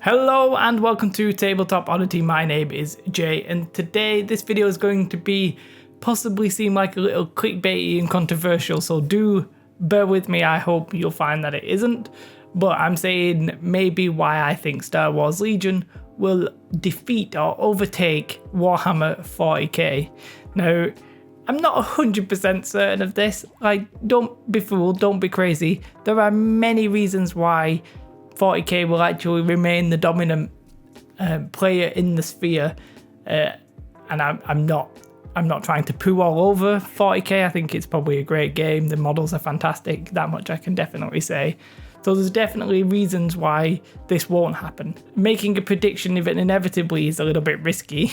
Hello and welcome to Tabletop Oddity. My name is Jay, and today this video is going to be possibly seem like a little clickbaity and controversial, so do bear with me. I hope you'll find that it isn't, but I'm saying maybe why I think Star Wars Legion will defeat or overtake Warhammer 40k. Now, I'm not 100% certain of this. Like, don't be fooled, don't be crazy. There are many reasons why 40k will actually remain the dominant player in the sphere, and I'm not trying to poo all over 40k. I think it's probably a great game. The models are fantastic. That much I can definitely say. So there's definitely reasons why this won't happen. Making a prediction of it inevitably is a little bit risky,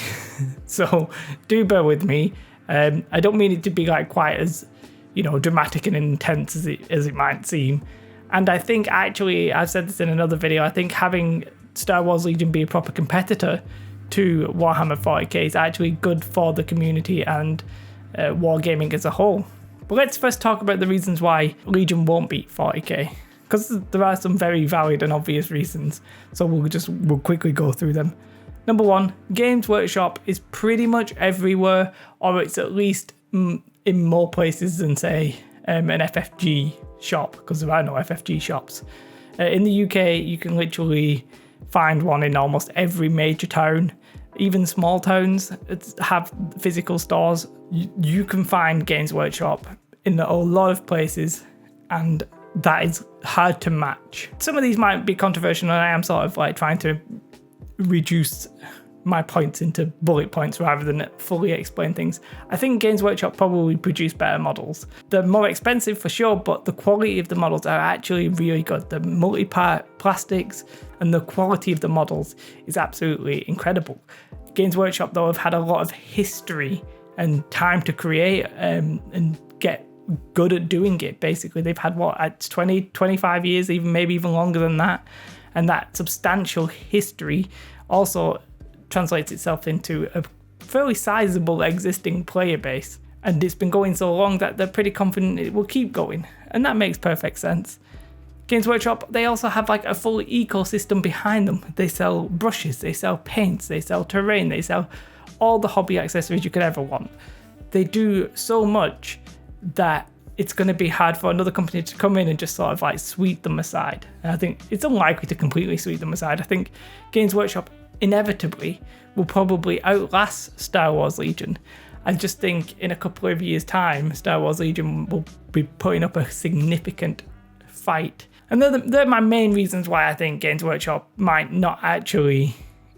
so do bear with me. I don't mean it to be like quite as dramatic and intense as it might seem. And I think actually, I've said this in another video, I think having Star Wars Legion be a proper competitor to Warhammer 40k is actually good for the community and wargaming as a whole. But let's first talk about the reasons why Legion won't beat 40k, because there are some very valid and obvious reasons, so we'll quickly go through them. Number one, Games Workshop is pretty much everywhere, or it's at least in more places than, say, an FFG shop, because there are no FFG shops. In the UK, you can literally find one in almost every major town. Even small towns have physical stores. You can find Games Workshop in a lot of places, and that is hard to match. Some of these might be controversial, and I am sort of like trying to reduce my points into bullet points rather than fully explain things. I think Games Workshop probably produce better models. They're more expensive for sure, but the quality of the models are actually really good. The multi-part plastics and the quality of the models is absolutely incredible. Games Workshop, though, have had a lot of history and time to create and get good at doing it. Basically, they've had it's 20, 25 years, maybe even longer than that. And that substantial history also translates itself into a fairly sizable existing player base. And it's been going so long that they're pretty confident it will keep going. And that makes perfect sense. Games Workshop, they also have like a full ecosystem behind them. They sell brushes, they sell paints, they sell terrain, they sell all the hobby accessories you could ever want. They do so much that it's going to be hard for another company to come in and just sort of like sweep them aside. And I think it's unlikely to completely sweep them aside. I think Games Workshop inevitably will probably outlast Star Wars Legion. I just think in a couple of years' time, Star Wars Legion will be putting up a significant fight. And they're my main reasons why I think Games Workshop might not actually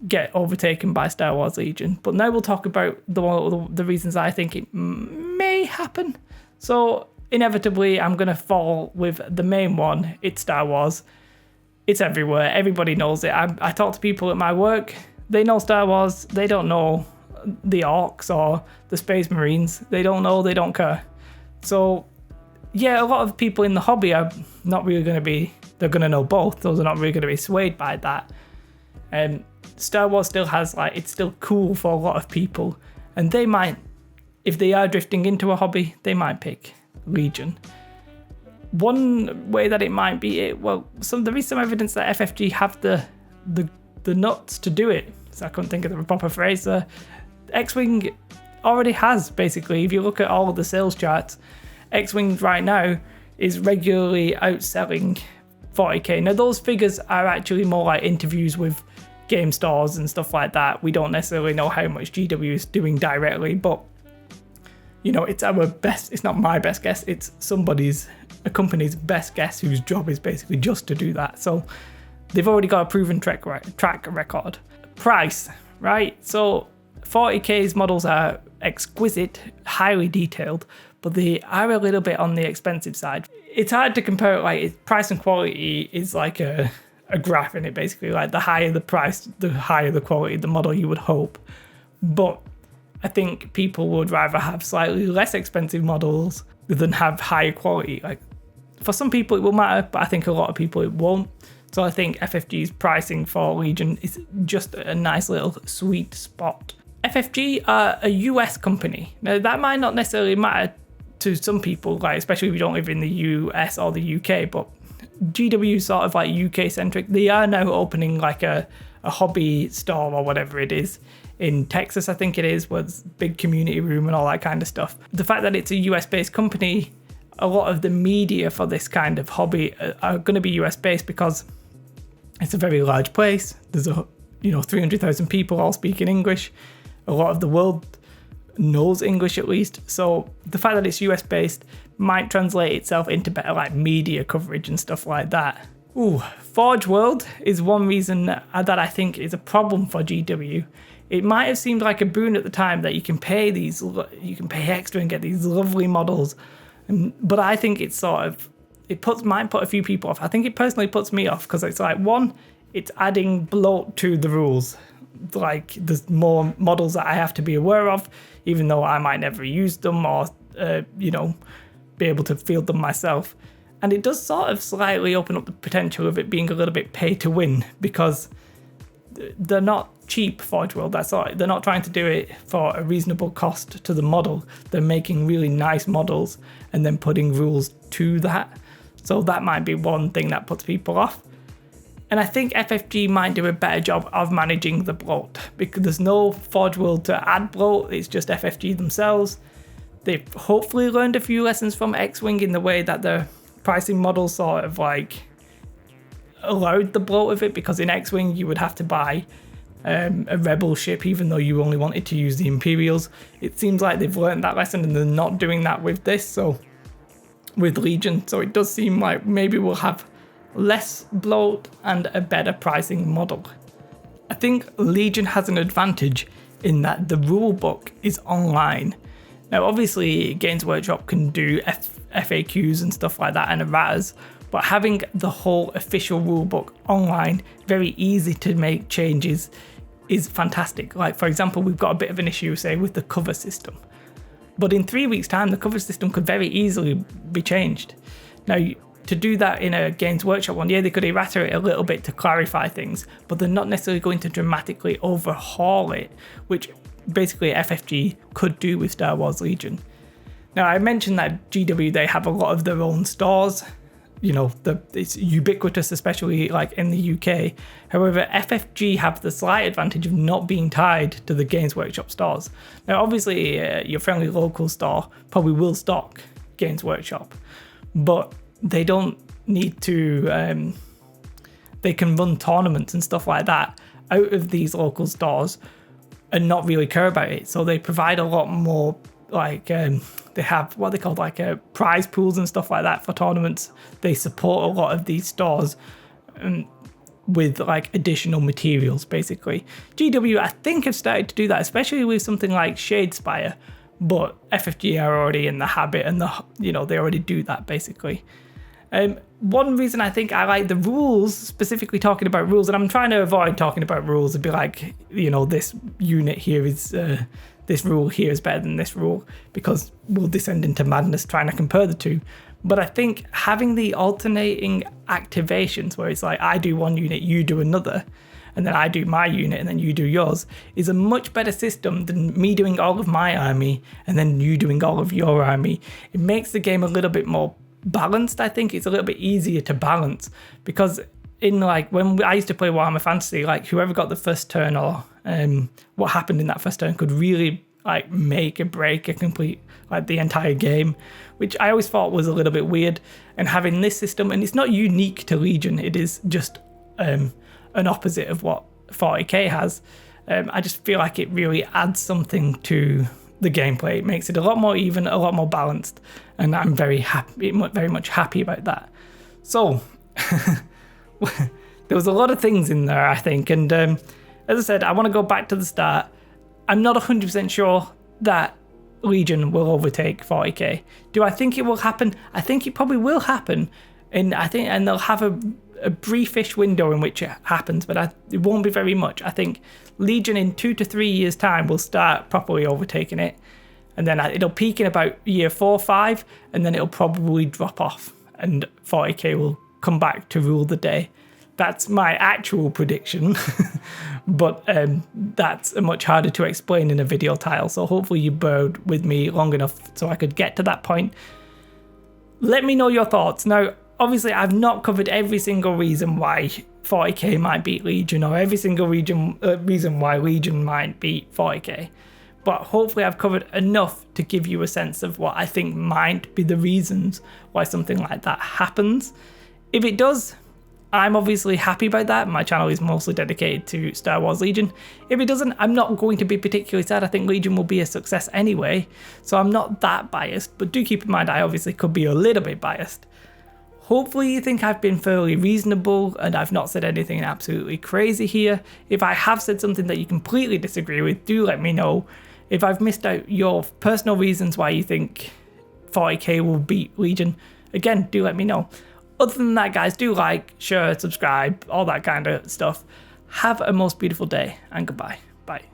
get overtaken by Star Wars Legion. But now we'll talk about the reasons I think it may happen. So inevitably, I'm going to fall with the main one. It's Star Wars. It's everywhere. Everybody knows it. I talk to people at my work. They know Star Wars. They don't know the Orcs or the Space Marines. They don't know. They don't care. So, yeah, a lot of people in the hobby are not really going to be... They're going to know both. Those are not really going to be swayed by that. And Star Wars still has, it's still cool for a lot of people. And they might, if they are drifting into a hobby, they might pick Legion. One way that it might be there is some evidence that FFG have the nuts to do it. So I couldn't think of the proper phrase. X-Wing already has, basically. If you look at all of the sales charts, X-Wing right now is regularly outselling 40k. Now those figures are actually more like interviews with game stores and stuff like that. We don't necessarily know how much GW is doing directly, but it's our best, it's not my best guess, it's a company's best guess whose job is basically just to do that. So they've already got a proven track record. Price, right? So 40k's models are exquisite, highly detailed, but they are a little bit on the expensive side. It's hard to compare it, price and quality is like a graph in it, basically. Like the higher the price, the higher the quality of the model you would hope. But I think people would rather have slightly less expensive models than have higher quality. Like, for some people it will matter, but I think a lot of people it won't. So I think FFG's pricing for Legion is just a nice little sweet spot. FFG are a US company. Now that might not necessarily matter to some people, especially if you don't live in the US or the UK, but GW sort of like UK centric. They are now opening like a hobby store or whatever it is in Texas, I think it is, with big community room and all that kind of stuff. The fact that it's a US based company, a lot of the media for this kind of hobby are going to be US based because it's a very large place. There's 300,000 people all speaking English. A lot of the world knows English at least. So the fact that it's US based might translate itself into better like media coverage and stuff like that. Ooh, Forge World is one reason that I think is a problem for GW. It might have seemed like a boon at the time that you can pay extra and get these lovely models, but I think it's sort of might put a few people off. I think it personally puts me off because it's like, one, it's adding bloat to the rules. Like there's more models that I have to be aware of, even though I might never use them or be able to field them myself. And it does sort of slightly open up the potential of it being a little bit pay to win, because they're not cheap, Forge World. They're not trying to do it for a reasonable cost to the model. They're making really nice models and then putting rules to that. So that might be one thing that puts people off. And I think FFG might do a better job of managing the bloat, because there's no Forge World to add bloat. It's just FFG themselves. They've hopefully learned a few lessons from X-Wing in the way that the pricing model sort of like allowed the bloat of it, because in X-Wing you would have to buy a rebel ship even though you only wanted to use the Imperials. It seems like they've learned that lesson and they're not doing that with this, so with Legion. So it does seem like maybe we'll have less bloat and a better pricing model. I think Legion has an advantage in that the rulebook is online. Now obviously Games Workshop can do FAQs and stuff like that and erratas, but having the whole official rulebook online, very easy to make changes, is fantastic. Like for example, we've got a bit of an issue, say, with the cover system. But in 3 weeks' time, the cover system could very easily be changed. Now, to do that in a Games Workshop one, yeah, they could errata it a little bit to clarify things, but they're not necessarily going to dramatically overhaul it, which basically FFG could do with Star Wars Legion. Now, I mentioned that GW, they have a lot of their own stores. It's ubiquitous, especially like in the UK. However, FFG have the slight advantage of not being tied to the Games Workshop stores. Now, obviously, your friendly local store probably will stock Games Workshop, but they don't need to, they can run tournaments and stuff like that out of these local stores and not really care about it. So they provide a lot more, like, they have what they call like prize pools and stuff like that for tournaments. They support a lot of these stores with like additional materials, basically. GW, I think, have started to do that, especially with something like Shadespire, but FFG are already in the habit and they already do that basically. One reason I think I like the rules, specifically talking about rules, and I'm trying to avoid talking about rules and be like, this unit here is, this rule here is better than this rule, because we'll descend into madness trying to compare the two. But I think having the alternating activations, where it's like I do one unit, you do another, and then I do my unit and then you do yours, is a much better system than me doing all of my army and then you doing all of your army. It makes the game a little bit more balanced. I think it's a little bit easier to balance, because in like when I used to play Warhammer Fantasy, like whoever got the first turn or what happened in that first turn could really like make or break a complete, like the entire game, which I always thought was a little bit weird. And having this system, and it's not unique to Legion, it is just an opposite of what 40k has. I just feel like it really adds something to the gameplay. It makes it a lot more even, a lot more balanced, and I'm very much happy about that. So there was a lot of things in there, I think, and as I said, I want to go back to the start. I'm not 100% sure that Legion will overtake 40k. Do I think it will happen? I think it probably will happen, and they'll have a briefish window in which it happens, but it won't be very much. I think Legion in 2 to 3 years' time will start properly overtaking it, and then it'll peak in about year 4 or 5, and then it'll probably drop off, and 40k will come back to rule the day. That's my actual prediction, but that's much harder to explain in a video title, so hopefully you bode with me long enough so I could get to that point. Let me know your thoughts. Now, Obviously, I've not covered every single reason why 40k might beat Legion, or every single reason why Legion might beat 40k. But hopefully I've covered enough to give you a sense of what I think might be the reasons why something like that happens. If it does, I'm obviously happy about that. My channel is mostly dedicated to Star Wars Legion. If it doesn't, I'm not going to be particularly sad. I think Legion will be a success anyway, so I'm not that biased. But do keep in mind, I obviously could be a little bit biased. Hopefully you think I've been fairly reasonable and I've not said anything absolutely crazy here. If I have said something that you completely disagree with, do let me know. If I've missed out your personal reasons why you think 40k will beat Legion, again, do let me know. Other than that, guys, do like, share, subscribe, all that kind of stuff. Have a most beautiful day, and goodbye. Bye.